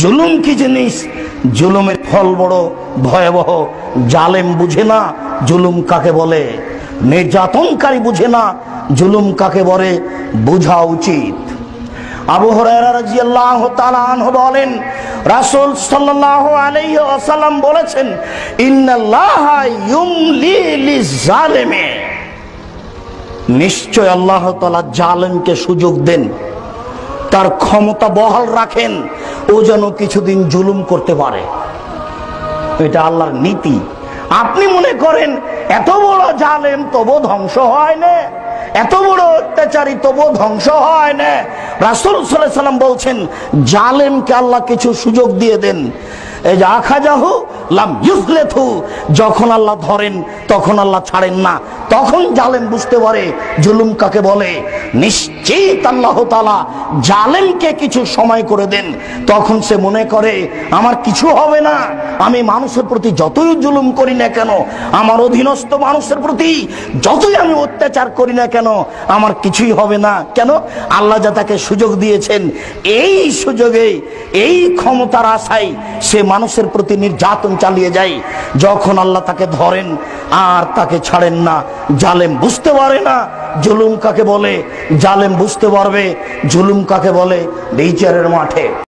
জুলুম কি জিনিস, জুলুমের ফল বড় ভয়াবহ। জালেম বুঝে না জুলুম কাকে বলে, নির্যাতনকারী বুঝে না জুলুম কাকে বলে, বোঝা উচিত। আবু হুরায়রা রাদিয়াল্লাহু তাআলা আনহু বলেন, রাসূল সাল্লাল্লাহু আলাইহি ওয়াসাল্লাম বলেছেন, ইন্নাল্লাহা ইউমলি লিজ-জালিমি, নিশ্চয় আল্লাহ তাআলা জালেমকে সুযোগ দেন, তার ক্ষমতা বহাল রাখেন, ও যেন কিছুদিন জুলুম করতে পারে। এটা আল্লাহর নীতি। আপনি মনে করেন এত বড় জালেম তবু ধ্বংস হয় না, এত বড় অত্যাচারী তবু ধ্বংস হয় না। রাসূল সাল্লাল্লাহু আলাইহি ওয়াসাল্লাম বলছেন, জালেমকে আল্লাহ কিছু সুযোগ দিয়ে দেন। এই যে আখাযাহু লাম ইউফলিথু, যখন আল্লাহ ধরেন তখন আল্লাহ ছাড়েন না। তখন জালেম বুঝতে পারে জুলুম কাকে বলে। নিশ্চিত আল্লাহ তাআলা জালেমকে কিছু সময় করে দেন, তখন সে মনে করে আমার কিছু হবে না, আমি মানুষের প্রতি যতই জুলুম করি না কেন, আমার অধীনস্থ মানুষের প্রতি যতই আমি অত্যাচার করি না কেন, আমার কিছুই হবে না। কেন? আল্লাহ যা তাকে সুযোগ দিয়েছেন, এই সুযোগে এই ক্ষমতার আশায় সে মানুষের প্রতি নির্যাতন চালিয়ে যায়। যখন আল্লাহ তাকে ধরেন আর তাকে ছাড়েন না, জালেম বুঝতে পারে না জুলুম কাকে বলে। জালেম বুঝতে পারবে জুলুম কাকে বলে বিচারের মাঠে।